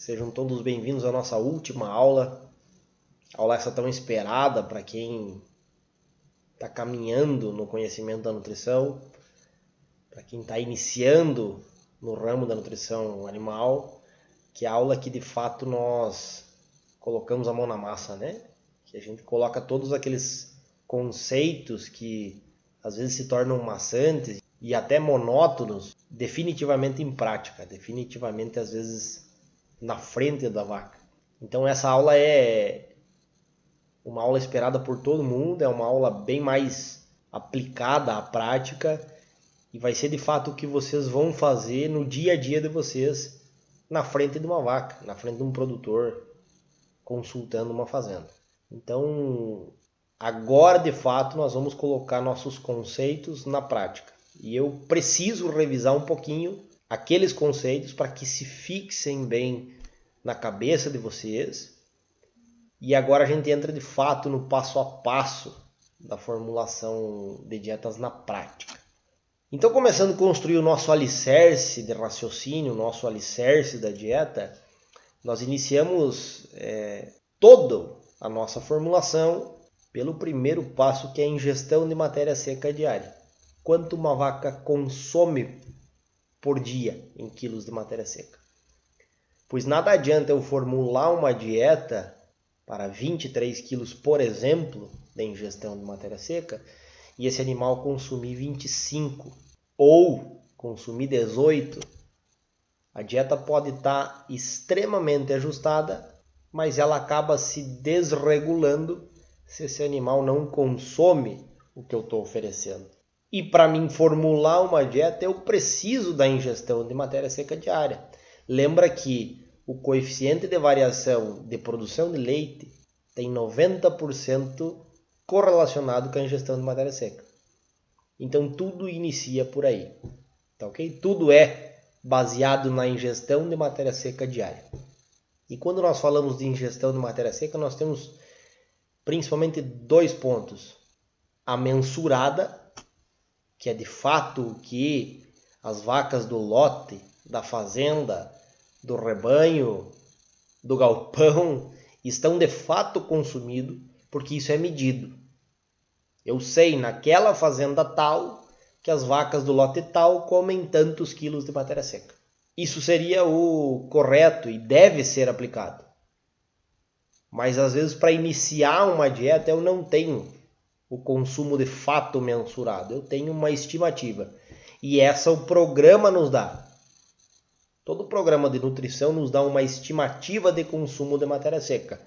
Sejam todos bem-vindos à nossa última aula. Aula essa tão esperada para quem está caminhando no conhecimento da nutrição, para quem está iniciando no ramo da nutrição animal, que é a aula que de fato nós colocamos a mão na massa, né? Que a gente coloca todos aqueles conceitos que às vezes se tornam maçantes e até monótonos, definitivamente em prática, definitivamente às vezes na frente da vaca. Então essa aula é uma aula esperada por todo mundo, é uma aula bem mais aplicada à prática e vai ser de fato o que vocês vão fazer no dia a dia de vocês na frente de uma vaca, na frente de um produtor, consultando uma fazenda. Então agora de fato nós vamos colocar nossos conceitos na prática e eu preciso revisar um pouquinho aqueles conceitos para que se fixem bem na cabeça de vocês. E agora a gente entra de fato no passo a passo da formulação de dietas na prática. Então, começando a construir o nosso alicerce de raciocínio, o nosso alicerce da dieta, nós iniciamos toda a nossa formulação pelo primeiro passo, que é a ingestão de matéria seca diária. Quanto uma vaca consome por dia em quilos de matéria seca? Pois nada adianta eu formular uma dieta para 23 quilos, por exemplo, de ingestão de matéria seca, e esse animal consumir 25 ou consumir 18. A dieta pode estar extremamente ajustada, mas ela acaba se desregulando se esse animal não consome o que eu estou oferecendo. E para mim formular uma dieta, eu preciso da ingestão de matéria seca diária. Lembra que o coeficiente de variação de produção de leite tem 90% correlacionado com a ingestão de matéria seca. Então tudo inicia por aí, tá ok? Tudo é baseado na ingestão de matéria seca diária. E quando nós falamos de ingestão de matéria seca, nós temos principalmente dois pontos. A mensurada, que é de fato o que as vacas do lote, da fazenda, do rebanho, do galpão, estão de fato consumindo, porque isso é medido. Eu sei naquela fazenda tal que as vacas do lote tal comem tantos quilos de matéria seca. Isso seria o correto e deve ser aplicado. Mas às vezes para iniciar uma dieta eu não tenho o consumo de fato mensurado, eu tenho uma estimativa. E essa o programa nos dá. Todo programa de nutrição nos dá uma estimativa de consumo de matéria seca,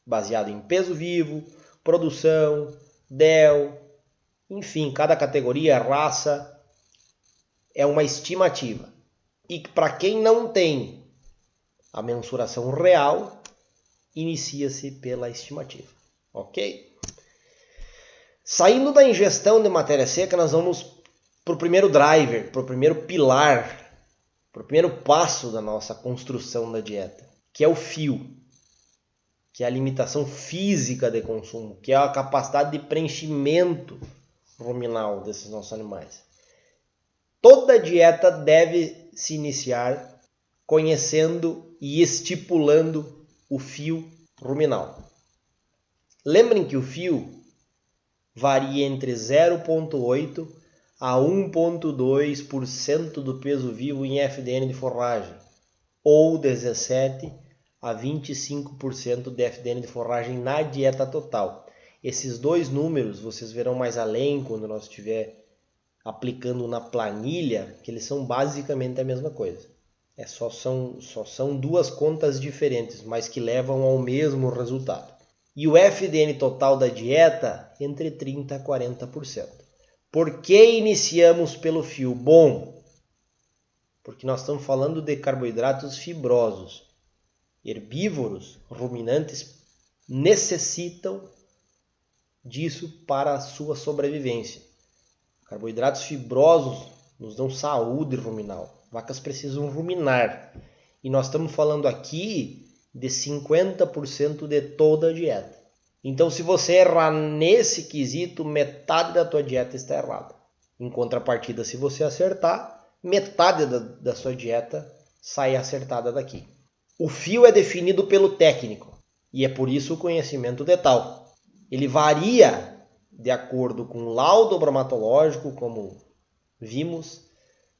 baseado em peso vivo, produção, DEL, enfim, cada categoria, raça, é uma estimativa. E para quem não tem a mensuração real, inicia-se pela estimativa, ok? Saindo da ingestão de matéria seca, nós vamos para o primeiro driver, para o primeiro pilar, para o primeiro passo da nossa construção da dieta, que é o fio, que é a limitação física de consumo, que é a capacidade de preenchimento ruminal desses nossos animais. Toda dieta deve se iniciar conhecendo e estipulando o fio ruminal. Lembrem que o fio varia entre 0,8% a 1,2% do peso vivo em FDN de forragem, ou 17% a 25% de FDN de forragem na dieta total. Esses dois números vocês verão mais além quando nós estiver aplicando na planilha, que eles são basicamente a mesma coisa. Só são duas contas diferentes, mas que levam ao mesmo resultado. E o FDN total da dieta entre 30% a 40%. Por que iniciamos pelo fio? Bom, porque nós estamos falando de carboidratos fibrosos. Herbívoros, ruminantes, necessitam disso para a sua sobrevivência. Carboidratos fibrosos nos dão saúde ruminal. Vacas precisam ruminar. E nós estamos falando aqui de 50% de toda a dieta. Então, se você errar nesse quesito, metade da tua dieta está errada. Em contrapartida, se você acertar, metade da sua dieta sai acertada daqui. O fio é definido pelo técnico e é por isso o conhecimento detal. Ele varia de acordo com o laudo bromatológico, como vimos,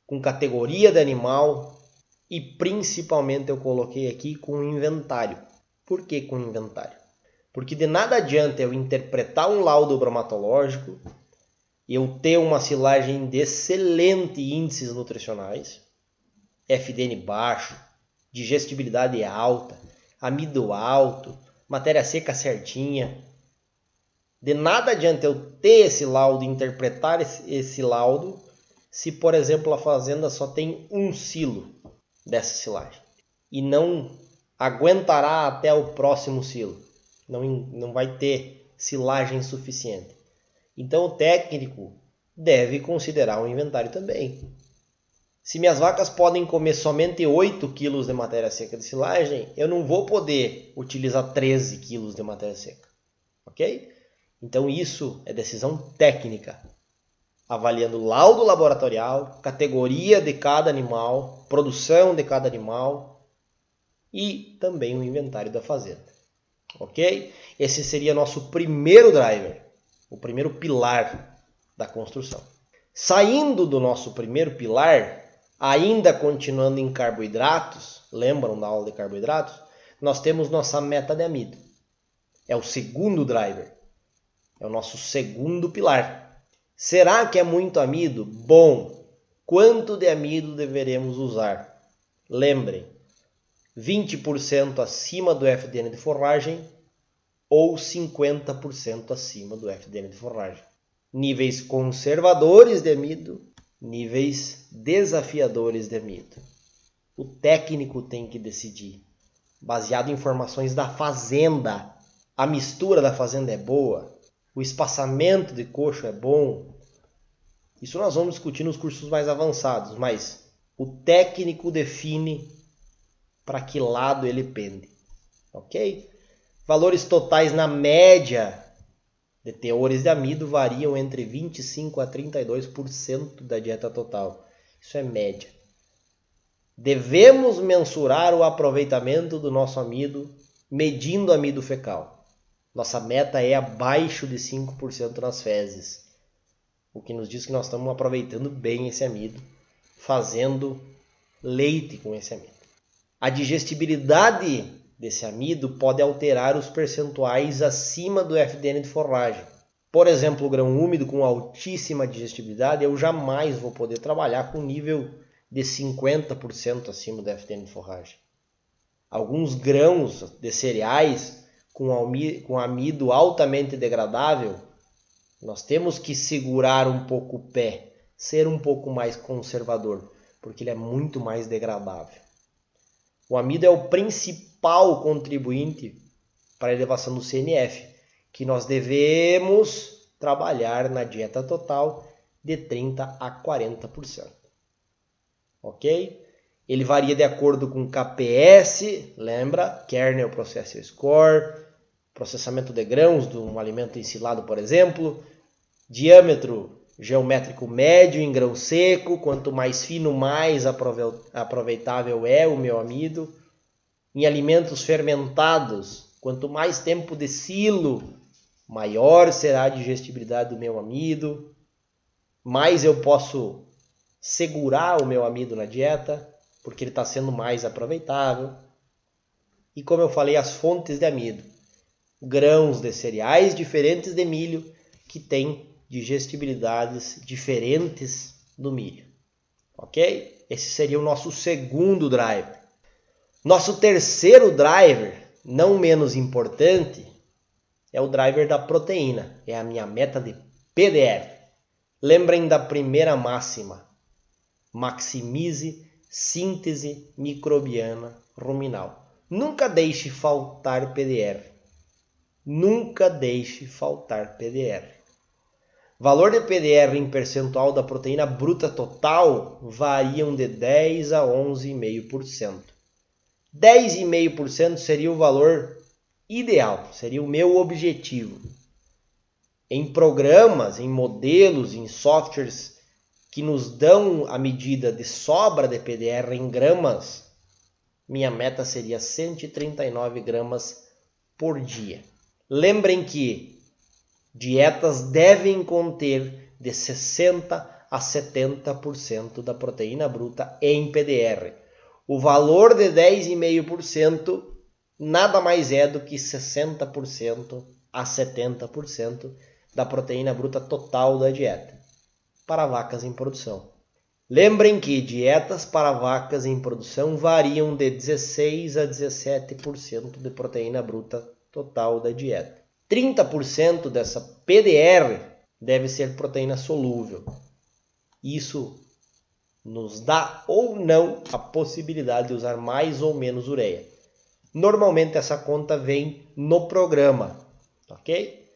com categoria de animal e principalmente eu coloquei aqui com o inventário. Por que com o inventário? Porque de nada adianta eu interpretar um laudo bromatológico, eu ter uma silagem de excelente índices nutricionais, FDN baixo, digestibilidade alta, amido alto, matéria seca certinha. De nada adianta eu ter esse laudo, interpretar esse laudo, se, por exemplo, a fazenda só tem um silo dessa silagem e não aguentará até o próximo silo. Não vai ter silagem suficiente. Então o técnico deve considerar o inventário também. Se minhas vacas podem comer somente 8 kg de matéria seca de silagem, eu não vou poder utilizar 13 kg de matéria seca. Ok? Então isso é decisão técnica. Avaliando o laudo laboratorial, categoria de cada animal, produção de cada animal e também o inventário da fazenda. Ok? Esse seria nosso primeiro driver, o primeiro pilar da construção. Saindo do nosso primeiro pilar, ainda continuando em carboidratos, lembram da aula de carboidratos? Nós temos nossa meta de amido. É o segundo driver. É o nosso segundo pilar. Será que é muito amido? Bom, quanto de amido deveremos usar? Lembrem, 20% acima do FDN de forragem ou 50% acima do FDN de forragem. Níveis conservadores de amido, níveis desafiadores de amido. O técnico tem que decidir, baseado em informações da fazenda. A mistura da fazenda é boa, o espaçamento de coxo é bom. Isso nós vamos discutir nos cursos mais avançados, mas o técnico define para que lado ele pende. Ok? Valores totais na média de teores de amido variam entre 25% a 32% da dieta total. Isso é média. Devemos mensurar o aproveitamento do nosso amido medindo amido fecal. Nossa meta é abaixo de 5% nas fezes, o que nos diz que nós estamos aproveitando bem esse amido, fazendo leite com esse amido. A digestibilidade desse amido pode alterar os percentuais acima do FDN de forragem. Por exemplo, o grão úmido com altíssima digestibilidade, eu jamais vou poder trabalhar com nível de 50% acima do FDN de forragem. Alguns grãos de cereais com amido altamente degradável, nós temos que segurar um pouco o pé, ser um pouco mais conservador, porque ele é muito mais degradável. O amido é o principal contribuinte para a elevação do CNF, que nós devemos trabalhar na dieta total de 30% a 40%. Ok? Ele varia de acordo com KPS, lembra? Kernel Processor Score, processamento de grãos de um alimento ensilado, por exemplo, diâmetro geométrico médio em grão seco, quanto mais fino, mais aproveitável é o meu amido. Em alimentos fermentados, quanto mais tempo de silo, maior será a digestibilidade do meu amido, mais eu posso segurar o meu amido na dieta, porque ele está sendo mais aproveitável. E como eu falei, as fontes de amido. Grãos de cereais diferentes de milho que têm digestibilidades diferentes do milho. Ok? Esse seria o nosso segundo driver. Nosso terceiro driver, não menos importante, é o driver da proteína. É a minha meta de PDR. Lembrem da primeira máxima. Maximize síntese microbiana ruminal. Nunca deixe faltar PDR. Nunca deixe faltar PDR. Valor de PDR em percentual da proteína bruta total variam de 10 a 11,5%. 10,5% seria o valor ideal, seria o meu objetivo. Em programas, em modelos, em softwares que nos dão a medida de sobra de PDR em gramas, minha meta seria 139 gramas por dia. Lembrem que dietas devem conter de 60% a 70% da proteína bruta em PDR. O valor de 10,5% nada mais é do que 60% a 70% da proteína bruta total da dieta para vacas em produção. Lembrem que dietas para vacas em produção variam de 16% a 17% de proteína bruta total da dieta. 30% dessa PDR deve ser proteína solúvel. Isso nos dá ou não a possibilidade de usar mais ou menos ureia. Normalmente essa conta vem no programa, ok?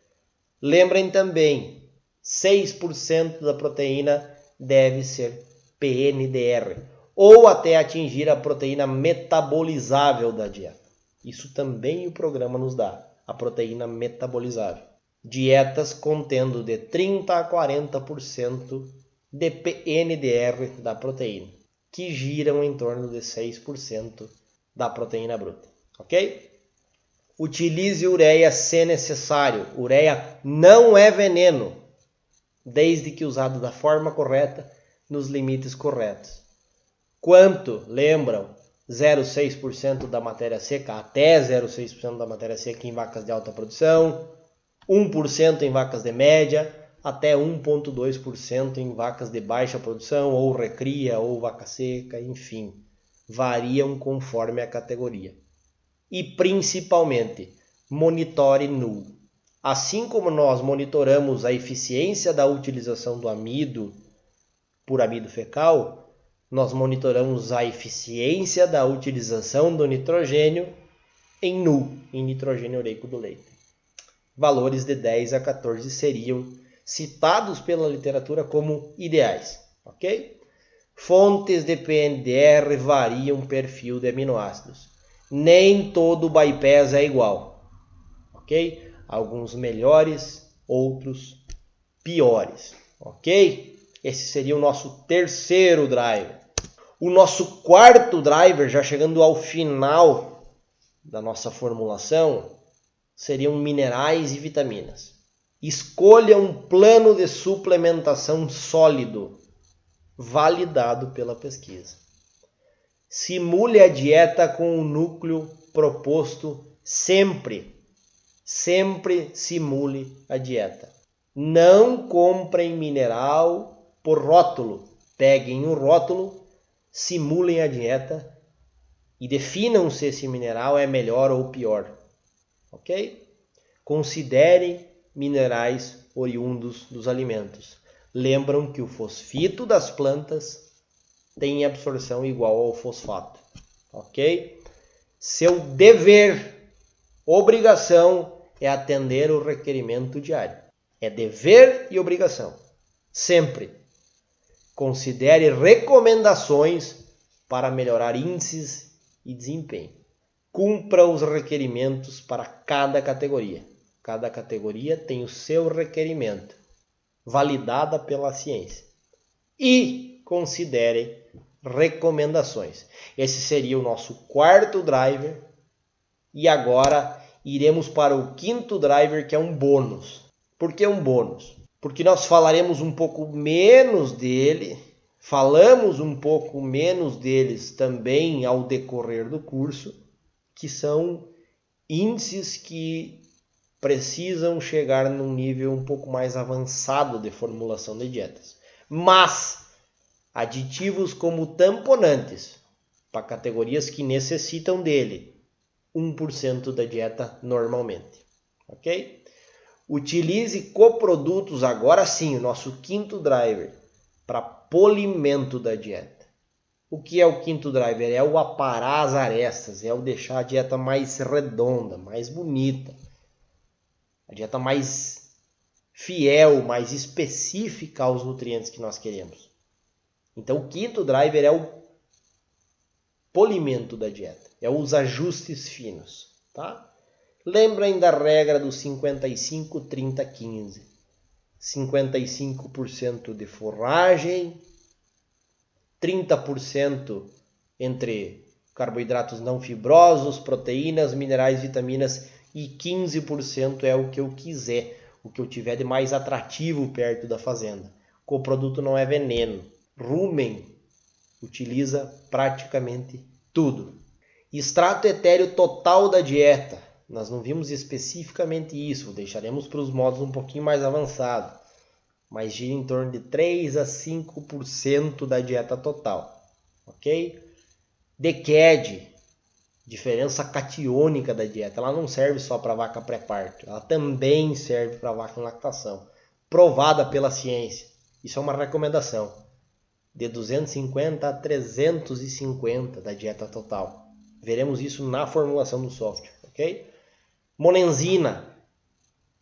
Lembrem também, 6% da proteína deve ser PNDR, ou até atingir a proteína metabolizável da dieta. Isso também o programa nos dá, a proteína metabolizável. Dietas contendo de 30% a 40% de PNDR da proteína, que giram em torno de 6% da proteína bruta, ok? Utilize ureia se necessário. Ureia não é veneno, desde que usado da forma correta, nos limites corretos. Quanto? Lembram? 0,6% da matéria seca, até 0,6% da matéria seca em vacas de alta produção, 1% em vacas de média, até 1,2% em vacas de baixa produção, ou recria, ou vaca seca, enfim. Variam conforme a categoria. E principalmente, monitore nu. Assim como nós monitoramos a eficiência da utilização do amido por amido fecal, nós monitoramos a eficiência da utilização do nitrogênio em nu, em nitrogênio ureico do leite. Valores de 10 a 14 seriam citados pela literatura como ideais, ok? Fontes de PNDR variam perfil de aminoácidos. Nem todo bypass é igual, ok? Alguns melhores, outros piores, ok? Esse seria o nosso terceiro driver. O nosso quarto driver, já chegando ao final da nossa formulação, seriam minerais e vitaminas. Escolha um plano de suplementação sólido, validado pela pesquisa. Simule a dieta com o núcleo proposto sempre. Sempre simule a dieta. Não comprem mineral por rótulo. Peguem o rótulo, simulem a dieta e definam se esse mineral é melhor ou pior. Ok? Considerem minerais oriundos dos alimentos. Lembram que o fosfito das plantas tem absorção igual ao fosfato. Ok? Seu dever, obrigação, é atender o requerimento diário. É dever e obrigação. Sempre. Considere recomendações para melhorar índices e desempenho. Cumpra os requerimentos para cada categoria. Cada categoria tem o seu requerimento, validada pela ciência. E considere recomendações. Esse seria o nosso quarto driver. E agora iremos para o quinto driver, que é um bônus. Por que um bônus? Porque nós falaremos um pouco menos dele, falamos um pouco menos deles também ao decorrer do curso, que são índices que precisam chegar num nível um pouco mais avançado de formulação de dietas. Mas aditivos como tamponantes, para categorias que necessitam dele, 1% da dieta normalmente, ok? Utilize coprodutos, agora sim, o nosso quinto driver, para polimento da dieta. O que é o quinto driver? É o aparar as arestas, é o deixar a dieta mais redonda, mais bonita, a dieta mais fiel, mais específica aos nutrientes que nós queremos. Então o quinto driver é o polimento da dieta, é os ajustes finos, tá? Lembrem da regra do 55, 30, 15. 55% de forragem, 30% entre carboidratos não fibrosos, proteínas, minerais, vitaminas e 15% é o que eu quiser, o que eu tiver de mais atrativo perto da fazenda. O produto não é veneno. Rumen utiliza praticamente tudo. Extrato etéreo total da dieta. Nós não vimos especificamente isso, deixaremos para os modos um pouquinho mais avançados. Mas gira em torno de 3 a 5% da dieta total. Ok? DCAD, diferença catiônica da dieta. Ela não serve só para vaca pré-parto, ela também serve para vaca em lactação. Provada pela ciência. Isso é uma recomendação. De 250 a 350 da dieta total. Veremos isso na formulação do software, ok? Monenzina,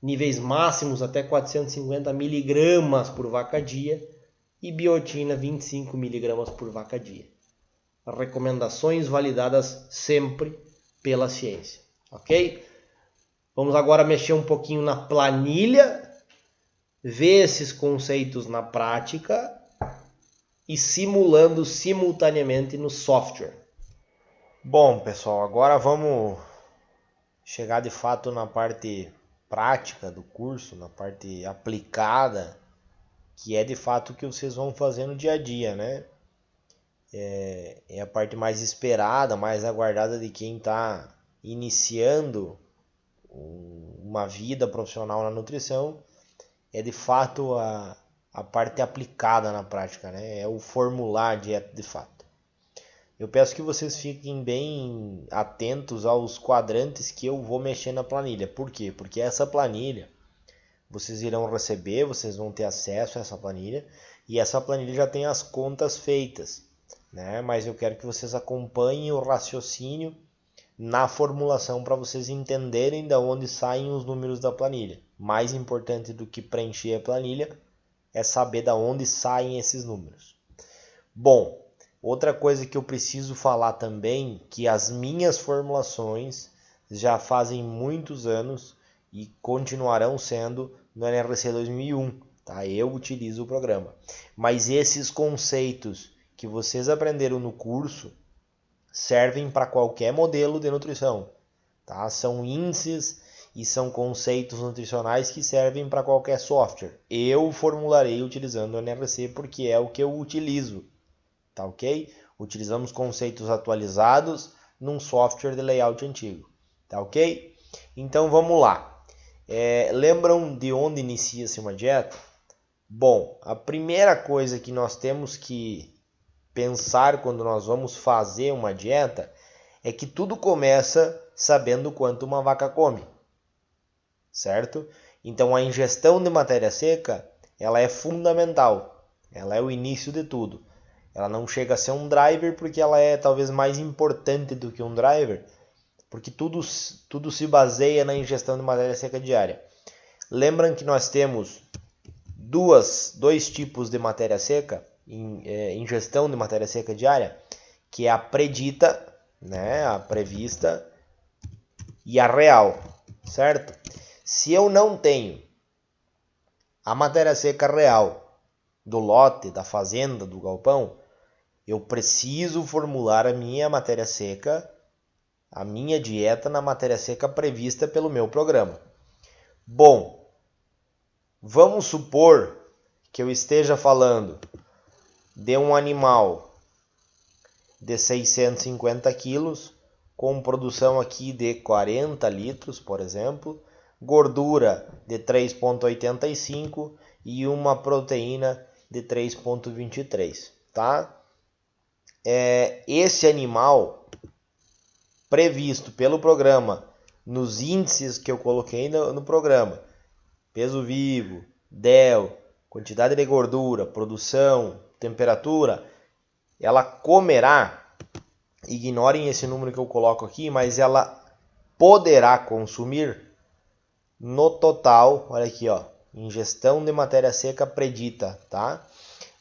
níveis máximos até 450 miligramas por vaca dia e biotina 25 miligramas por vaca dia. Recomendações validadas sempre pela ciência, ok? Vamos agora mexer um pouquinho na planilha, ver esses conceitos na prática e simulando simultaneamente no software. Bom, pessoal, agora vamos chegar de fato na parte prática do curso, na parte aplicada, que é de fato o que vocês vão fazer no dia a dia, né? É a parte mais esperada, mais aguardada de quem está iniciando uma vida profissional na nutrição, é de fato a parte aplicada na prática, né? É o formular a dieta de fato. Eu peço que vocês fiquem bem atentos aos quadrantes que eu vou mexer na planilha. Por quê? Porque essa planilha vocês irão receber, vocês vão ter acesso a essa planilha, e essa planilha já tem as contas feitas, né? Mas eu quero que vocês acompanhem o raciocínio na formulação para vocês entenderem de onde saem os números da planilha. Mais importante do que preencher a planilha é saber de onde saem esses números. Bom, outra coisa que eu preciso falar também, que as minhas formulações já fazem muitos anos e continuarão sendo no NRC 2001, tá? Eu utilizo o programa. Mas esses conceitos que vocês aprenderam no curso servem para qualquer modelo de nutrição, tá? São índices e são conceitos nutricionais que servem para qualquer software. Eu formularei utilizando o NRC porque é o que eu utilizo, tá ok? Utilizamos conceitos atualizados num software de layout antigo, tá ok? Então vamos lá. Lembram de onde inicia-se uma dieta? Bom, a primeira coisa que nós temos que pensar quando nós vamos fazer uma dieta é que tudo começa sabendo quanto uma vaca come, certo? Então a ingestão de matéria seca, ela é fundamental, ela é o início de tudo. Ela não chega a ser um driver porque ela é talvez mais importante do que um driver, porque tudo se baseia na ingestão de matéria seca diária. Lembram que nós temos dois tipos de matéria seca, ingestão de matéria seca diária, que é a predita, né, a prevista, e a real, certo? Se eu não tenho a matéria seca real do lote, da fazenda, do galpão, eu preciso formular a minha matéria seca, a minha dieta na matéria seca prevista pelo meu programa. Bom, vamos supor que eu esteja falando de um animal de 650 quilos, com produção aqui de 40 litros, por exemplo, gordura de 3,85 e uma proteína de 3,23, tá? Esse animal previsto pelo programa, nos índices que eu coloquei no programa, peso vivo, DEL, quantidade de gordura, produção, temperatura, ela comerá, ignorem esse número que eu coloco aqui, mas ela poderá consumir no total, olha aqui, ó, ingestão de matéria seca predita, tá?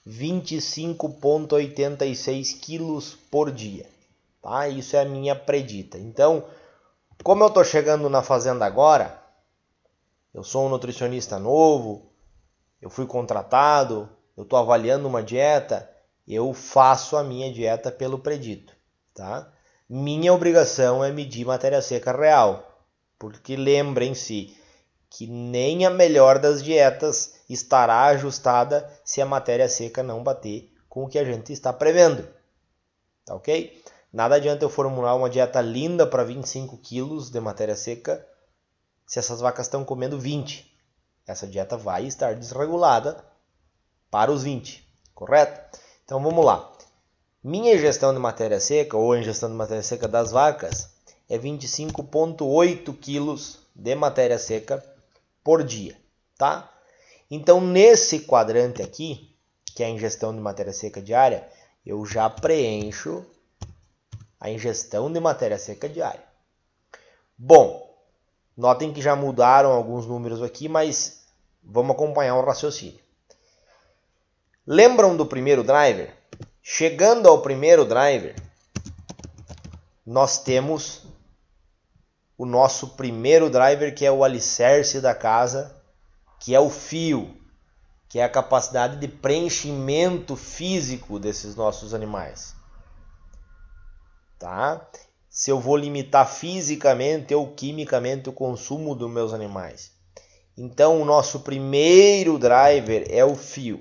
25,86 quilos por dia. Tá? Isso é a minha predita. Então, como eu estou chegando na fazenda agora, eu sou um nutricionista novo, eu fui contratado, eu estou avaliando uma dieta, eu faço a minha dieta pelo predito. Tá? minha obrigação é medir matéria seca real. Porque lembrem-se que nem a melhor das dietas estará ajustada se a matéria seca não bater com o que a gente está prevendo. Tá ok? Nada adianta eu formular uma dieta linda para 25 quilos de matéria seca se essas vacas estão comendo 20. Essa dieta vai estar desregulada para os 20, correto? Então vamos lá. Minha ingestão de matéria seca, ou a ingestão de matéria seca das vacas, é 25,8 quilos de matéria seca por dia, tá? Então nesse quadrante aqui, que é a ingestão de matéria seca diária, eu já preencho a ingestão de matéria seca diária. Bom, notem que já mudaram alguns números aqui, mas vamos acompanhar o raciocínio. Lembram do primeiro driver? Chegando ao primeiro driver, nós temos o nosso primeiro driver, que é o alicerce da casa, que é o fio, que é a capacidade de preenchimento físico desses nossos animais. Tá? Se eu vou limitar fisicamente ou quimicamente o consumo dos meus animais. Então, o nosso primeiro driver é o fio.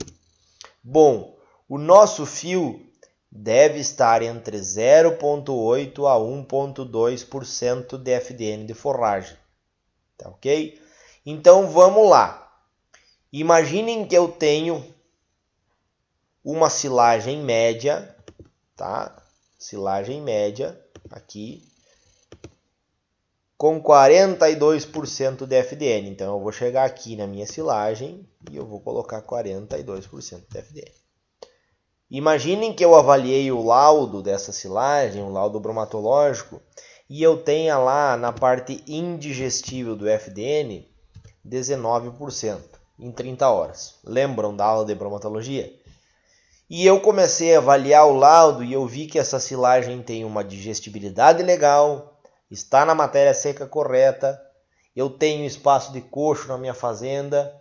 Bom, o nosso fio deve estar entre 0,8% a 1,2% de FDN de forragem. Tá ok? Então, vamos lá. Imaginem que eu tenho uma silagem média, tá? Silagem média aqui com 42% de FDN. Então eu vou chegar aqui na minha silagem e eu vou colocar 42% de FDN. Imaginem que eu avaliei o laudo dessa silagem, o laudo bromatológico, e eu tenha lá na parte indigestível do FDN 19% em 30 horas. Lembram da aula de bromatologia? E eu comecei a avaliar o laudo e eu vi que essa silagem tem uma digestibilidade legal, está na matéria seca correta, eu tenho espaço de coxo na minha fazenda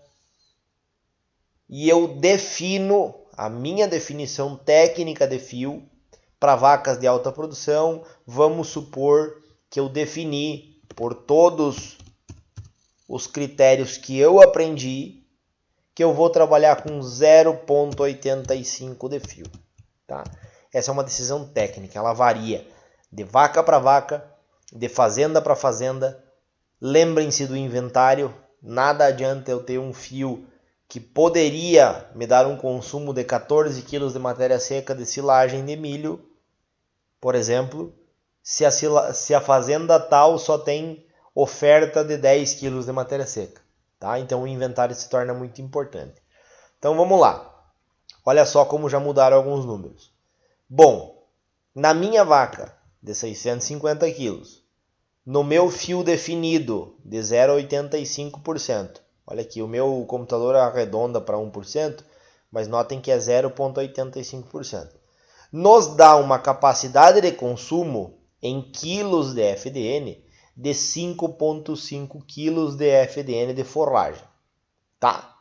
e eu defino a minha definição técnica de fio para vacas de alta produção. Vamos supor que eu defini por todos os critérios que eu aprendi que eu vou trabalhar com 0,85 de fio. Tá? Essa é uma decisão técnica, ela varia de vaca para vaca, de fazenda para fazenda. Lembrem-se do inventário, nada adianta eu ter um fio que poderia me dar um consumo de 14 kg de matéria seca de silagem de milho, por exemplo, se a fazenda tal só tem oferta de 10 kg de matéria seca. Tá? Então o inventário se torna muito importante. Então vamos lá. Olha só como já mudaram alguns números. Bom, na minha vaca de 650 kg, no meu fio definido de 0,85%, olha aqui, o meu computador arredonda para 1%, mas notem que é 0,85%. Nos dá uma capacidade de consumo em quilos de FDN de 5,5 kg de FDN de forragem. Tá?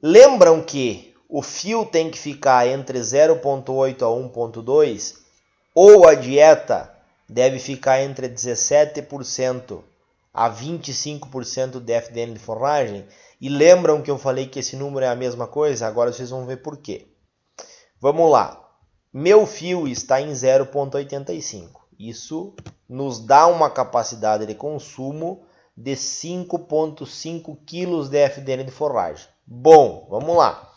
Lembram que o fio tem que ficar entre 0,8 a 1,2 ou a dieta deve ficar entre 17% a 25% de FDN de forragem? E lembram que eu falei que esse número é a mesma coisa? Agora vocês vão ver por quê. Vamos lá. Meu fio está em 0,85. Isso nos dá uma capacidade de consumo de 5,5 kg de FDN de forragem. Bom, vamos lá.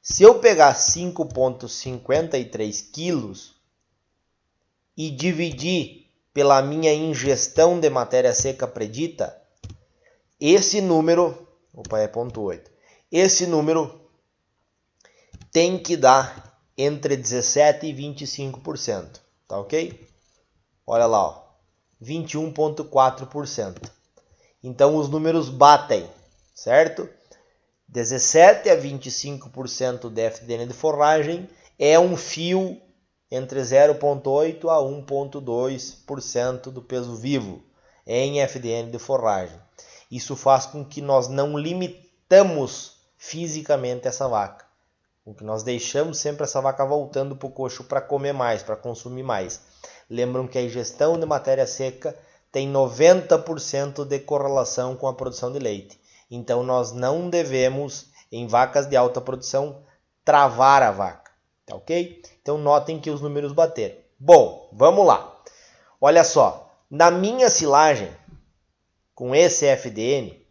Se eu pegar 5,53 kg e dividir pela minha ingestão de matéria seca predita, esse número, é 0,8, esse número tem que dar entre 17% e 25%, tá ok? Olha lá, ó, 21,4%. Então os números batem, certo? 17% a 25% de FDN de forragem é um fio entre 0,8% a 1,2% do peso vivo em FDN de forragem. Isso faz com que nós não limitamos fisicamente essa vaca, com que nós deixamos sempre essa vaca voltando para o coxo para comer mais, para consumir mais. Lembram que a ingestão de matéria seca tem 90% de correlação com a produção de leite. Então nós não devemos, em vacas de alta produção, travar a vaca, tá ok? Então notem que os números bateram. Bom, vamos lá. Olha só, na minha silagem, com esse FDN,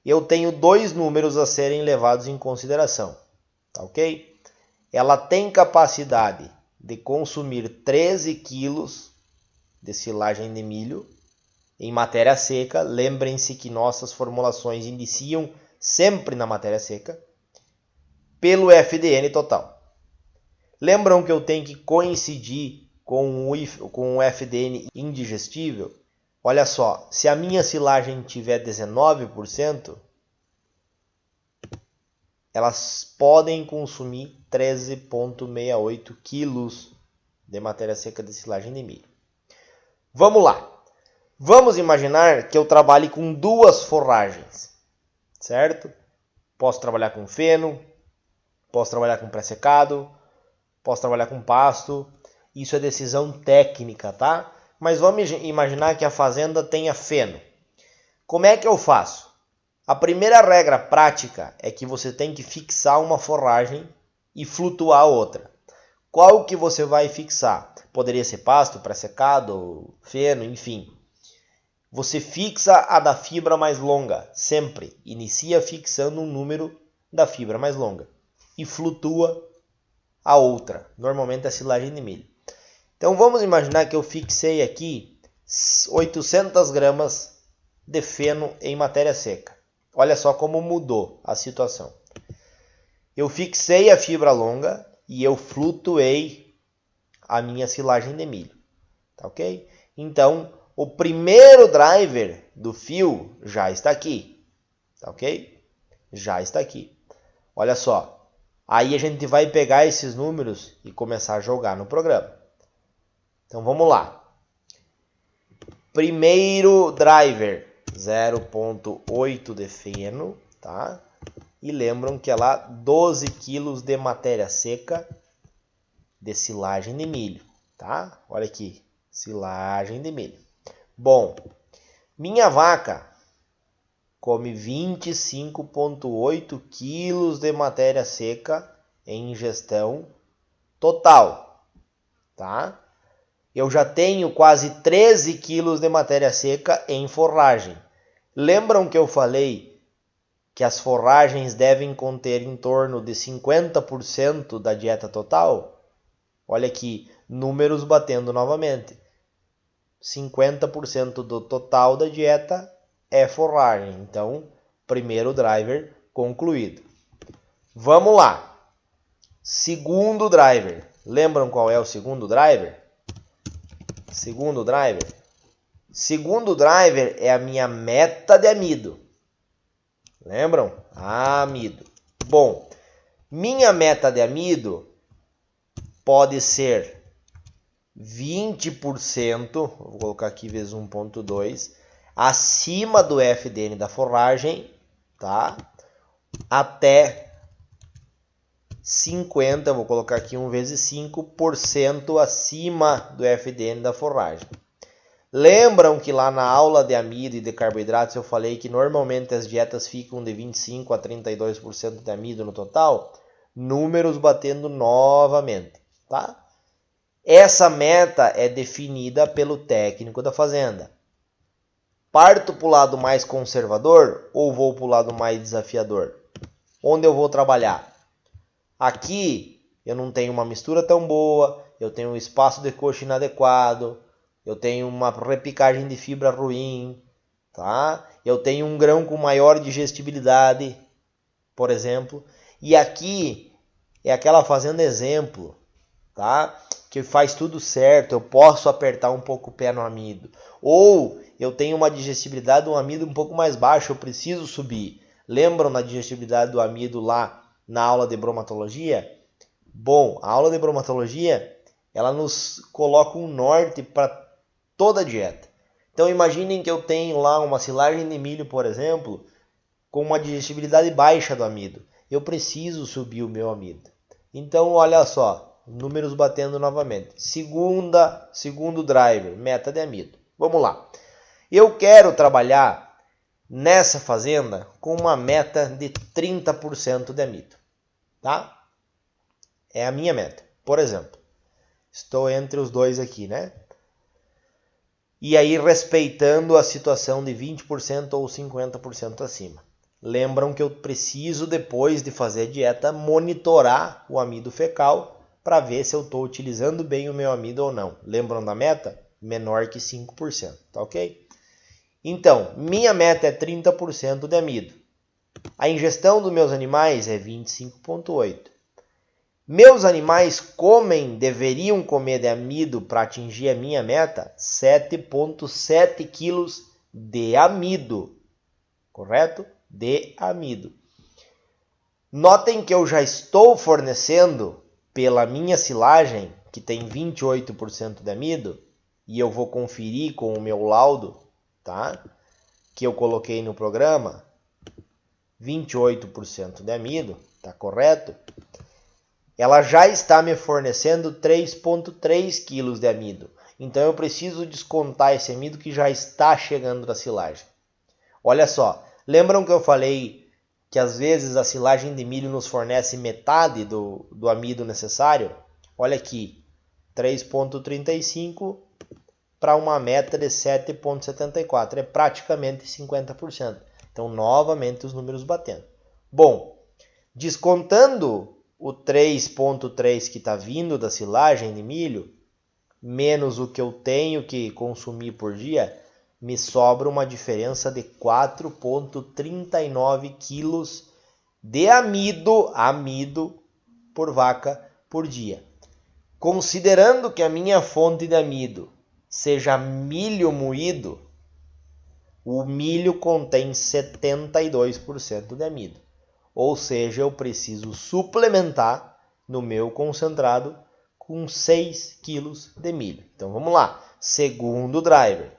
eu tenho dois números a serem levados em consideração, tá ok? Ela tem capacidade de consumir 13 quilos de silagem de milho em matéria seca. Lembrem-se que nossas formulações iniciam sempre na matéria seca, pelo FDN total. Lembram que eu tenho que coincidir com o FDN indigestível? Olha só, se a minha silagem tiver 19%, elas podem consumir 13,68 quilos de matéria seca de silagem de milho. Vamos lá. Vamos imaginar que eu trabalhe com duas forragens, certo? Posso trabalhar com feno, posso trabalhar com pré-secado, posso trabalhar com pasto. Isso é decisão técnica, tá? Mas vamos imaginar que a fazenda tenha feno. Como é que eu faço? A primeira regra prática é que você tem que fixar uma forragem e flutuar a outra. Qual que você vai fixar? Poderia ser pasto, pré-secado, feno, enfim. Você fixa a da fibra mais longa, sempre. Inicia fixando um número da fibra mais longa e flutua a outra, normalmente a silagem de milho. Então vamos imaginar que eu fixei aqui 800 gramas de feno em matéria seca. Olha só como mudou a situação. Eu fixei a fibra longa e eu flutuei a minha silagem de milho. Tá ok? Então, o primeiro driver do fio já está aqui. Tá ok? Já está aqui. Olha só. Aí a gente vai pegar esses números e começar a jogar no programa. Então vamos lá. Primeiro driver, 0,8 de feno, tá? E lembram que é lá 12 kg de matéria seca de silagem de milho, tá? Olha aqui, silagem de milho. Bom, minha vaca come 25,8 kg de matéria seca em ingestão total, tá? Eu já tenho quase 13 quilos de matéria seca em forragem. Lembram que eu falei que as forragens devem conter em torno de 50% da dieta total? Olha aqui, números batendo novamente. 50% do total da dieta é forragem. Então, primeiro driver concluído. Vamos lá. Segundo driver. Lembram qual é o segundo driver? Segundo driver é a minha meta de amido. Lembram? Amido. Bom, minha meta de amido pode ser 20%, vou colocar aqui vezes 1,2, acima do FDN da forragem, tá? Até 50, vou colocar aqui 1 vezes 5% acima do FDN da forragem. Lembram que lá na aula de amido e de carboidratos eu falei que normalmente as dietas ficam de 25% a 32% de amido no total? Números batendo novamente, tá? Essa meta é definida pelo técnico da fazenda. Parto para o lado mais conservador ou vou para o lado mais desafiador? Onde eu vou trabalhar? Aqui eu não tenho uma mistura tão boa, eu tenho um espaço de coxa inadequado, eu tenho uma repicagem de fibra ruim, tá? Eu tenho um grão com maior digestibilidade, por exemplo. E aqui é aquela fazenda exemplo, tá? Que faz tudo certo, eu posso apertar um pouco o pé no amido. Ou eu tenho uma digestibilidade do amido um pouco mais baixa, eu preciso subir. Lembram da digestibilidade do amido lá na aula de bromatologia? Bom, a aula de bromatologia, ela nos coloca um norte para toda a dieta. Então imaginem que eu tenho lá uma silagem de milho, por exemplo, com uma digestibilidade baixa do amido. Eu preciso subir o meu amido. Então olha só, números batendo novamente. Segundo driver, meta de amido. Vamos lá. Eu quero trabalhar nessa fazenda com uma meta de 30% de amido, tá? É a minha meta. Por exemplo, estou entre os dois aqui, né? E aí respeitando a situação de 20% ou 50% acima. Lembram que eu preciso, depois de fazer a dieta, monitorar o amido fecal para ver se eu estou utilizando bem o meu amido ou não. Lembram da meta? Menor que 5%, tá ok? Então, minha meta é 30% de amido. A ingestão dos meus animais é 25,8%. Meus animais deveriam comer de amido para atingir a minha meta 7,7 quilos de amido, correto? De amido. Notem que eu já estou fornecendo pela minha silagem, que tem 28% de amido, e eu vou conferir com o meu laudo, tá? Que eu coloquei no programa, 28% de amido, tá correto? Ela já está me fornecendo 3,3 kg de amido. Então eu preciso descontar esse amido que já está chegando da silagem. Olha só, lembram que eu falei que às vezes a silagem de milho nos fornece metade do amido necessário? Olha aqui, 3,35 para uma meta de 7,74, é praticamente 50%. Então novamente os números batendo. Bom, descontando o 3,3 que está vindo da silagem de milho, menos o que eu tenho que consumir por dia, me sobra uma diferença de 4,39 quilos de amido por vaca por dia. Considerando que a minha fonte de amido seja milho moído, o milho contém 72% de amido. Ou seja, eu preciso suplementar no meu concentrado com 6 kg de milho. Então vamos lá. Segundo driver.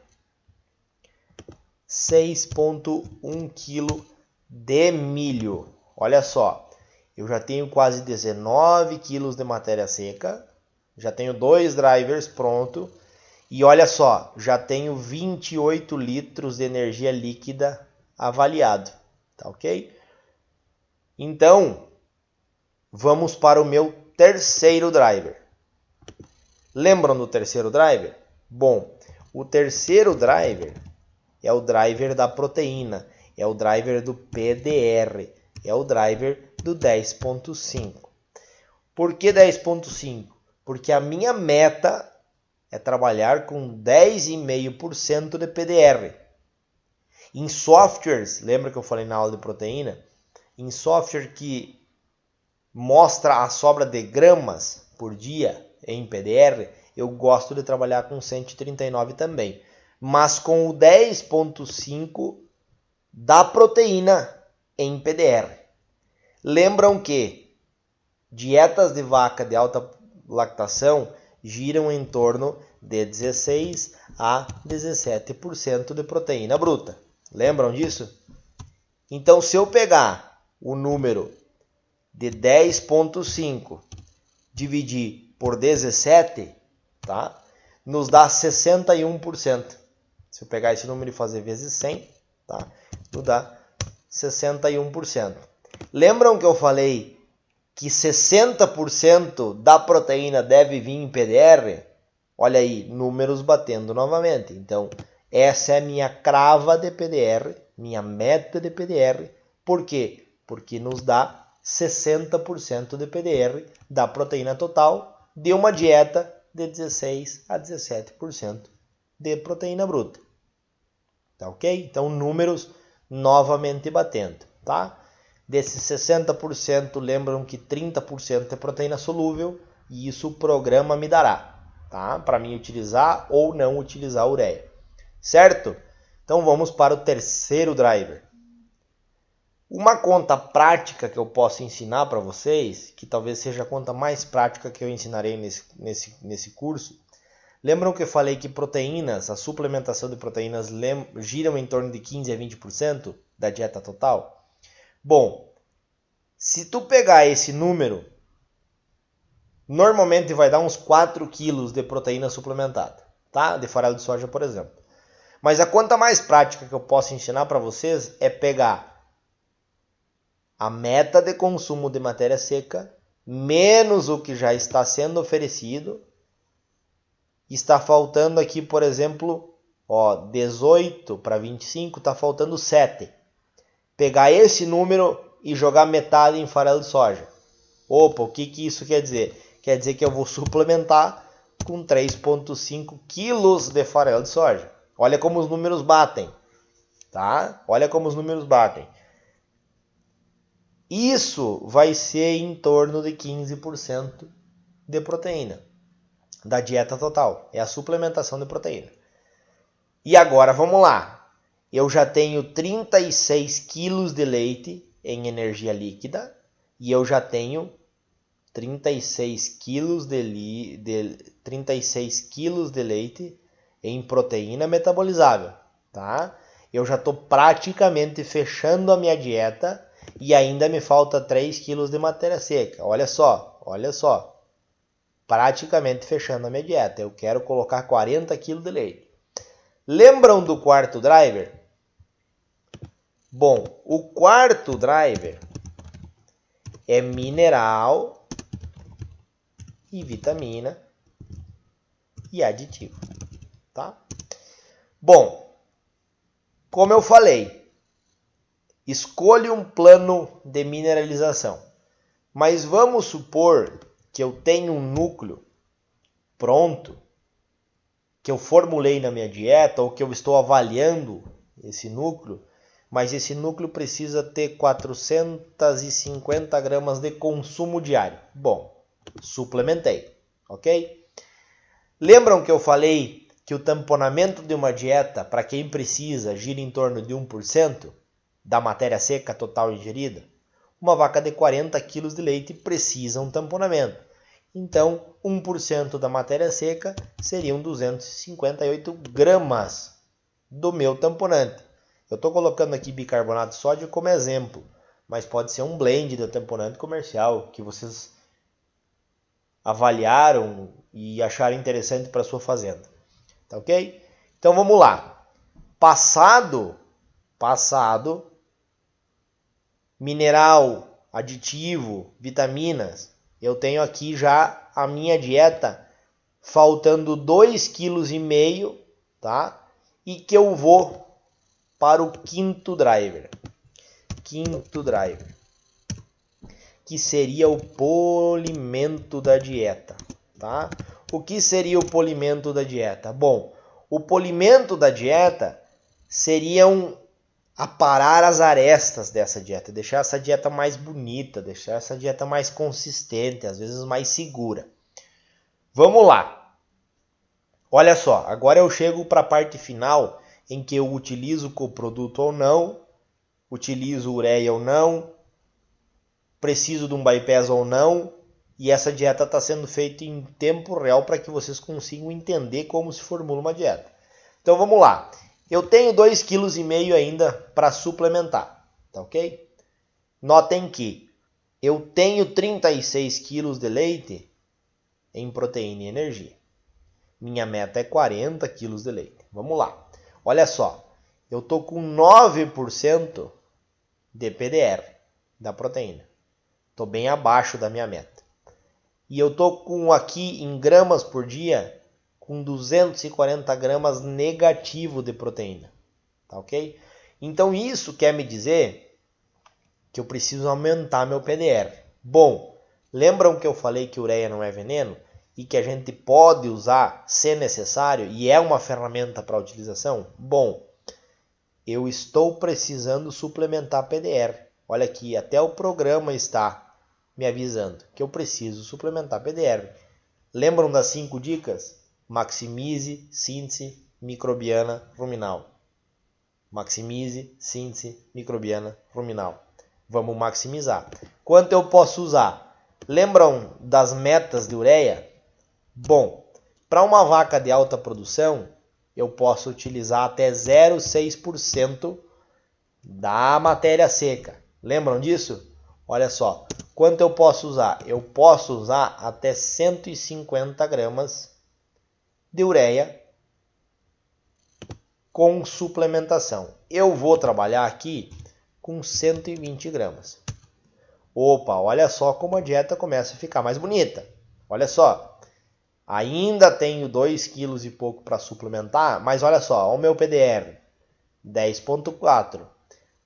6,1 kg de milho. Olha só. Eu já tenho quase 19 kg de matéria seca. Já tenho 2 drivers pronto. E olha só, já tenho 28 litros de energia líquida avaliado. Tá ok? Então, vamos para o meu terceiro driver. Lembram do terceiro driver? Bom, o terceiro driver é o driver da proteína, é o driver do PDR, é o driver do 10,5. Por que 10,5? Porque a minha meta é trabalhar com 10,5% de PDR. Em softwares, lembra que eu falei na aula de proteína? Em software que mostra a sobra de gramas por dia em PDR, eu gosto de trabalhar com 139 também. Mas com o 10,5 da proteína em PDR. Lembram que dietas de vaca de alta lactação giram em torno de 16 a 17% de proteína bruta. Lembram disso? Então, se eu pegar o número de 10,5 dividir por 17, tá? Nos dá 61%. Se eu pegar esse número e fazer vezes 100, tá? Nos dá 61%. Lembram que eu falei que 60% da proteína deve vir em PDR? Olha aí, números batendo novamente. Então, essa é a minha crava de PDR, minha meta de PDR. Por quê? Porque nos dá 60% de PDR da proteína total de uma dieta de 16 a 17% de proteína bruta. Tá ok? Então, números novamente batendo, tá? Desses 60%, lembram que 30% é proteína solúvel e isso o programa me dará, tá? Para mim utilizar ou não utilizar a ureia. Certo? Então, vamos para o terceiro driver. Uma conta prática que eu posso ensinar para vocês, que talvez seja a conta mais prática que eu ensinarei nesse curso. Lembram que eu falei que proteínas, a suplementação de proteínas giram em torno de 15 a 20% da dieta total? Bom, se tu pegar esse número normalmente vai dar uns 4 kg de proteína suplementada, tá? De farelo de soja, por exemplo. Mas a conta mais prática que eu posso ensinar para vocês é pegar a meta de consumo de matéria seca menos o que já está sendo oferecido. Está faltando aqui, por exemplo, 18 para 25, está faltando 7. Pegar esse número e jogar metade em farelo de soja. Opa, o que isso quer dizer? Quer dizer que eu vou suplementar com 3,5 quilos de farelo de soja. Olha como os números batem, tá? Olha como os números batem. Isso vai ser em torno de 15% de proteína da dieta total. É a suplementação de proteína. E agora, vamos lá. Eu já tenho 36 quilos de leite em energia líquida e eu já tenho 36 quilos de leite em proteína metabolizável, tá? Eu já estou praticamente fechando a minha dieta e ainda me falta 3 quilos de matéria seca. Olha só. Praticamente fechando a minha dieta. Eu quero colocar 40 quilos de leite. Lembram do quarto driver? Bom, o quarto driver é mineral e vitamina e aditivo, tá? Bom, como eu falei, escolha um plano de mineralização. Mas vamos supor que eu tenho um núcleo pronto, que eu formulei na minha dieta ou que eu estou avaliando esse núcleo, mas esse núcleo precisa ter 450 gramas de consumo diário. Bom, suplementei, ok? Lembram que eu falei que o tamponamento de uma dieta, para quem precisa, gira em torno de 1% da matéria seca total ingerida? Uma vaca de 40 kg de leite precisa um tamponamento. Então, 1% da matéria seca seriam 258 gramas do meu tamponante. Eu estou colocando aqui bicarbonato de sódio como exemplo, mas pode ser um blend de tamponante comercial que vocês avaliaram e acharam interessante para sua fazenda. Tá ok? Então vamos lá. Passado, mineral, aditivo, vitaminas, eu tenho aqui já a minha dieta faltando 2,5 kg, tá? E que eu vou para o quinto driver, que seria o polimento da dieta, tá? O que seria o polimento da dieta? Bom, o polimento da dieta seriam aparar as arestas dessa dieta, deixar essa dieta mais bonita, deixar essa dieta mais consistente, às vezes mais segura. Vamos lá. Olha só, agora eu chego para a parte final em que eu utilizo coproduto ou não, utilizo ureia ou não, preciso de um bypass ou não, e essa dieta está sendo feita em tempo real para que vocês consigam entender como se formula uma dieta. Então vamos lá. Eu tenho 2,5 kg ainda para suplementar, tá ok? Notem que eu tenho 36 kg de leite em proteína e energia. Minha meta é 40 kg de leite. Vamos lá. Olha só, eu estou com 9% de PDR da proteína. Estou bem abaixo da minha meta. E eu estou com aqui em gramas por dia, com 240 gramas negativo de proteína. Tá ok? Então isso quer me dizer que eu preciso aumentar meu PDR. Bom, lembram que eu falei que ureia não é veneno? E que a gente pode usar se necessário e é uma ferramenta para utilização? Bom, eu estou precisando suplementar PDR. Olha aqui, até o programa está me avisando que eu preciso suplementar PDR. Lembram das 5 dicas? Maximize síntese microbiana ruminal. Maximize síntese microbiana ruminal. Vamos maximizar. Quanto eu posso usar? Lembram das metas de ureia? Bom, para uma vaca de alta produção, eu posso utilizar até 0,6% da matéria seca. Lembram disso? Olha só, Quanto eu posso usar? Eu posso usar até 150 gramas de ureia com suplementação. Eu vou trabalhar aqui com 120 gramas. Opa, olha só como a dieta começa a ficar mais bonita. Olha só, ainda tenho 2 quilos e pouco para suplementar, mas olha só, o meu PDR, 10,4.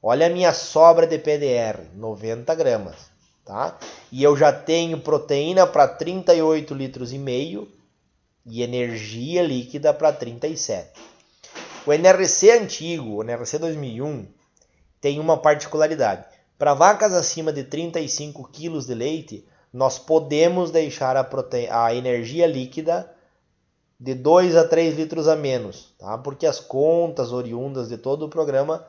Olha a minha sobra de PDR, 90 gramas. Tá? E eu já tenho proteína para 38 litros e meio e energia líquida para 37. O NRC antigo, o NRC 2001, tem uma particularidade. Para vacas acima de 35 kg de leite, nós podemos deixar a energia líquida de 2 a 3 litros a menos, tá? Porque as contas oriundas de todo o programa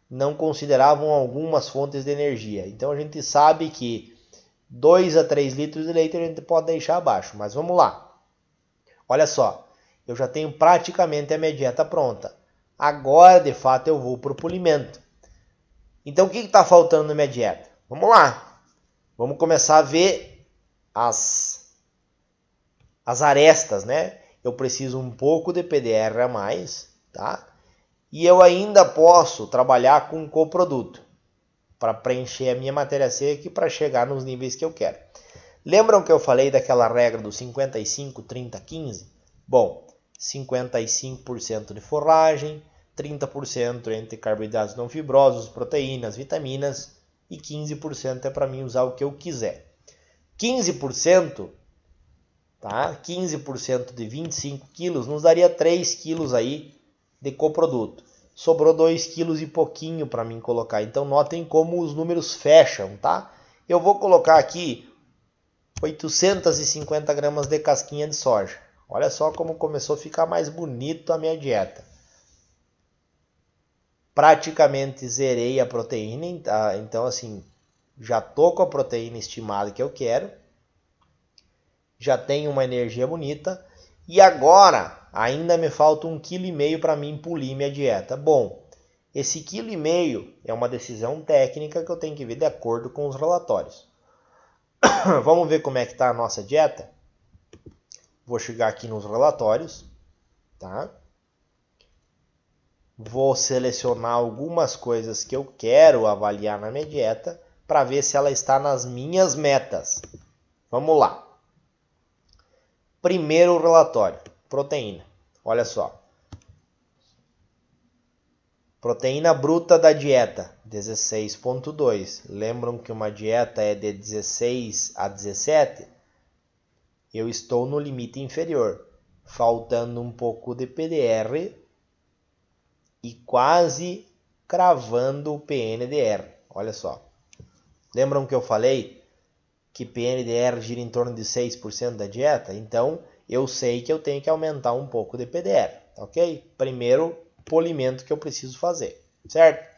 não consideravam algumas fontes de energia. Então a gente sabe que 2 a 3 litros de leite a gente pode deixar abaixo, mas vamos lá. Olha só, eu já tenho praticamente a minha dieta pronta. Agora, de fato, eu vou para o polimento. Então, o que está faltando na minha dieta? Vamos lá. Vamos começar a ver as arestas, né? Eu preciso um pouco de PDR a mais, tá? E eu ainda posso trabalhar com coproduto para preencher a minha matéria seca e para chegar nos níveis que eu quero. Lembram que eu falei daquela regra do 55, 30, 15? Bom, 55% de forragem, 30% entre carboidratos não fibrosos, proteínas, vitaminas e 15% é para mim usar o que eu quiser. 15%, tá? 15% de 25 quilos nos daria 3 quilos aí de coproduto. Sobrou 2 quilos e pouquinho para mim colocar. Então notem como os números fecham, tá? Eu vou colocar aqui 850 gramas de casquinha de soja. Olha só como começou a ficar mais bonito a minha dieta. Praticamente zerei a proteína, então assim, já tô com a proteína estimada que eu quero. Já tenho uma energia bonita. E agora, ainda me falta 1,5 kg para mim polir minha dieta. Bom, esse 1,5 kg é uma decisão técnica que eu tenho que ver de acordo com os relatórios. Vamos ver como é que está a nossa dieta? Vou chegar aqui nos relatórios, tá? Vou selecionar algumas coisas que eu quero avaliar na minha dieta para ver se ela está nas minhas metas. Vamos lá. Primeiro relatório, proteína. Olha só. Proteína bruta da dieta, 16,2. Lembram que uma dieta é de 16 a 17? Eu estou no limite inferior, faltando um pouco de PDR e quase cravando o PNDR. Olha só. Lembram que eu falei que PNDR gira em torno de 6% da dieta? Então, eu sei que eu tenho que aumentar um pouco de PDR, ok? Primeiro polimento que eu preciso fazer, certo?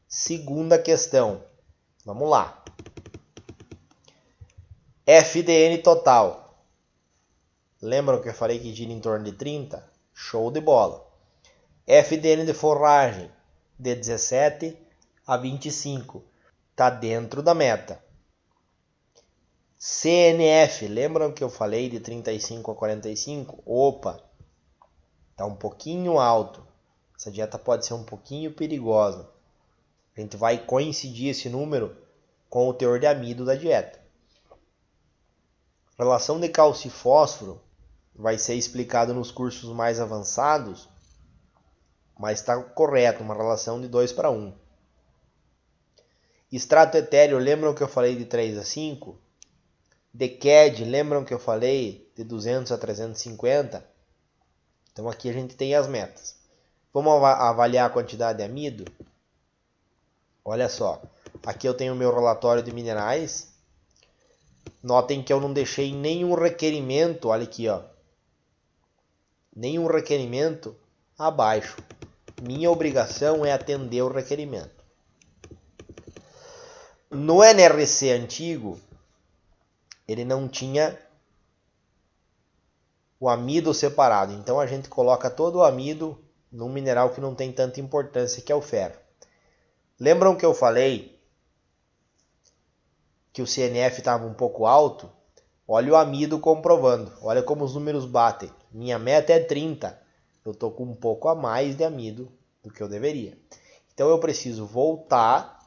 Segunda questão. Vamos lá. FDN total. Lembram que eu falei que gira em torno de 30? Show de bola. FDN de forragem de 17 a 25. Está dentro da meta. CNF, lembram que eu falei de 35 a 45? Opa, está um pouquinho alto. Essa dieta pode ser um pouquinho perigosa. A gente vai coincidir esse número com o teor de amido da dieta. Relação de cálcio e fósforo vai ser explicado nos cursos mais avançados, mas está correto, uma relação de 2 para 1. Extrato etéreo, lembram que eu falei de 3 a 5? DCAD, lembram que eu falei de 200 a 350? Então aqui a gente tem as metas. Vamos avaliar a quantidade de amido? Olha só, aqui eu tenho o meu relatório de minerais. Notem que eu não deixei nenhum requerimento, olha aqui, ó. Nenhum requerimento abaixo. Minha obrigação é atender o requerimento. No NRC antigo, ele não tinha o amido separado. Então a gente coloca todo o amido num mineral que não tem tanta importância, que é o ferro. Lembram que eu falei que o CNF estava um pouco alto, olha o amido comprovando. Olha como os números batem. Minha meta é 30. Eu estou com um pouco a mais de amido do que eu deveria. Então eu preciso voltar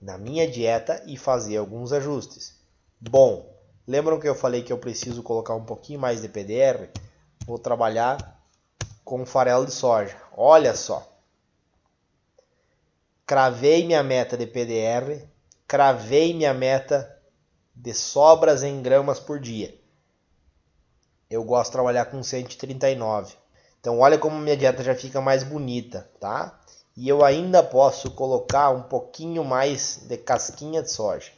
na minha dieta e fazer alguns ajustes. Bom, lembram que eu falei que eu preciso colocar um pouquinho mais de PDR? Vou trabalhar com farelo de soja. Olha só. Cravei minha meta de PDR, cravei minha meta de sobras em gramas por dia. Eu gosto de trabalhar com 139. Então olha como minha dieta já fica mais bonita, tá? E eu ainda posso colocar um pouquinho mais de casquinha de soja.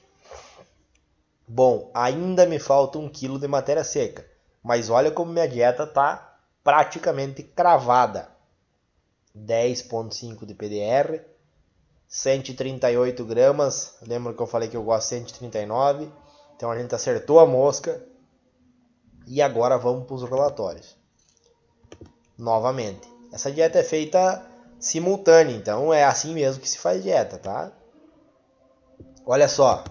Bom, ainda me falta 1 kg de matéria seca. Mas olha como minha dieta está praticamente cravada. 10,5 de PDR, 138 gramas. Lembra que eu falei que eu gosto de 139? Então a gente acertou a mosca. E agora vamos para os relatórios. Novamente, essa dieta é feita simultânea, então é assim mesmo que se faz dieta, tá? Olha só,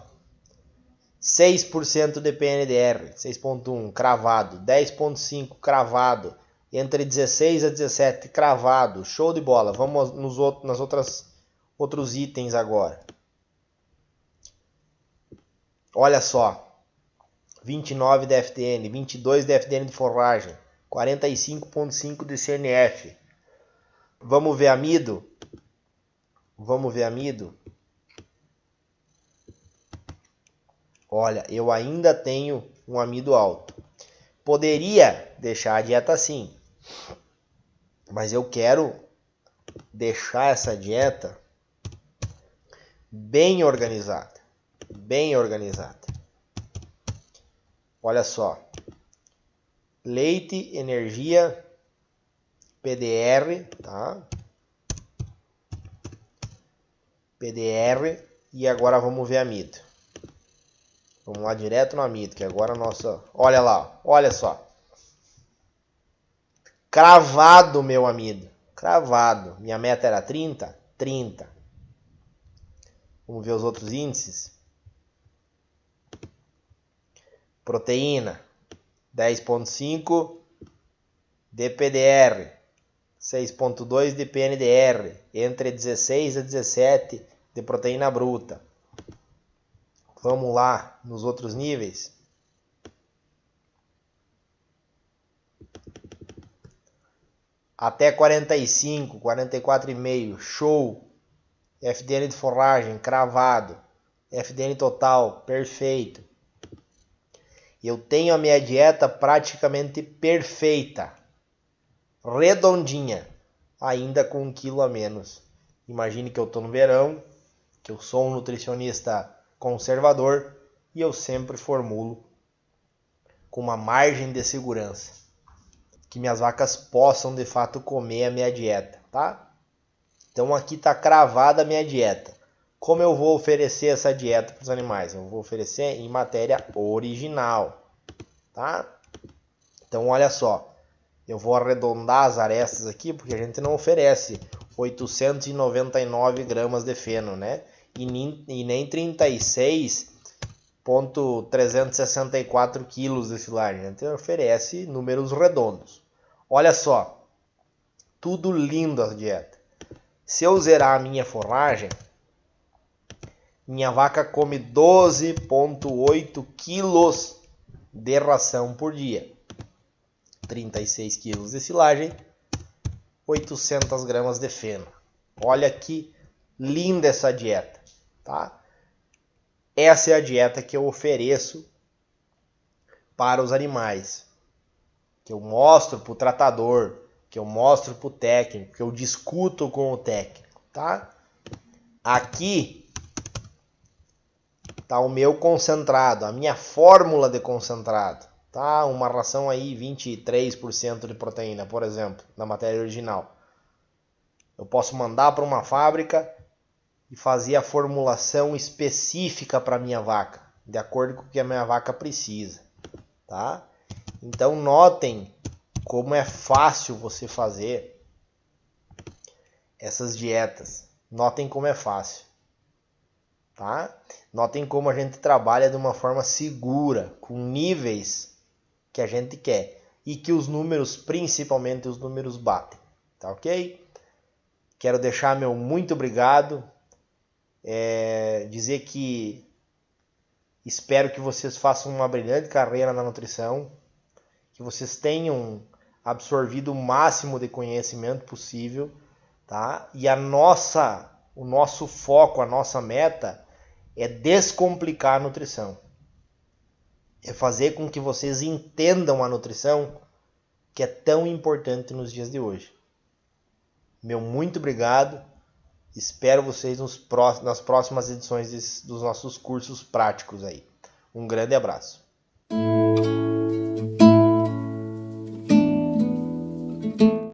6% de PNDR, 6.1 cravado, 10.5 cravado, entre 16 a 17 cravado, show de bola. Vamos nas outros itens agora. Olha só, 29 de FDN, 22 de FDN de forragem, 45.5 de CNF. Vamos ver amido? Vamos ver amido? Olha, eu ainda tenho um amido alto. Poderia deixar a dieta assim, mas eu quero deixar essa dieta bem organizada. Bem organizada. Olha só. Leite, energia, PDR, tá? PDR e agora vamos ver amido. Vamos lá direto no amido, que agora a nossa... Olha lá, olha só. Cravado, meu amido. Cravado. Minha meta era 30? 30. Vamos ver os outros índices. Proteína, 10.5 de PDR, 6.2 de PNDR, entre 16 a 17 de proteína bruta. Vamos lá nos outros níveis. Até 45, 44,5, show. FDN de forragem, cravado. FDN total, perfeito. Eu tenho a minha dieta praticamente perfeita. Redondinha. Ainda com 1 quilo a menos. Imagine que eu estou no verão, que eu sou um nutricionista conservador e eu sempre formulo com uma margem de segurança que minhas vacas possam de fato comer a minha dieta, tá? Então aqui está cravada a minha dieta. Como eu vou oferecer essa dieta para os animais? Eu vou oferecer em matéria original, tá? Então olha só, eu vou arredondar as arestas aqui porque a gente não oferece 899 gramas de feno, né? E nem 36,364 quilos de silagem. A gente oferece números redondos. Olha só, tudo lindo a dieta. Se eu zerar a minha forragem, minha vaca come 12,8 quilos de ração por dia. 36 quilos de silagem, 800 gramas de feno. Olha que linda essa dieta, tá? Essa é a dieta que eu ofereço para os animais, que eu mostro para o tratador, que eu mostro para o técnico, que eu discuto com o técnico, tá? Aqui tá o meu concentrado, a minha fórmula de concentrado, tá? Uma ração aí 23% de proteína, por exemplo, na matéria original. Eu posso mandar para uma fábrica e fazer a formulação específica para minha vaca, de acordo com o que a minha vaca precisa, tá? Então notem como é fácil você fazer essas dietas. Notem como é fácil, tá? Notem como a gente trabalha de uma forma segura, com níveis que a gente quer e que os números, principalmente os números, batem, tá ok? Quero deixar meu muito obrigado, dizer que espero que vocês façam uma brilhante carreira na nutrição, que vocês tenham absorvido o máximo de conhecimento possível, tá? E o nosso foco, a nossa meta é descomplicar a nutrição. É fazer com que vocês entendam a nutrição, que é tão importante nos dias de hoje. Meu muito obrigado. Espero vocês nas próximas edições dos nossos cursos práticos aí. Um grande abraço.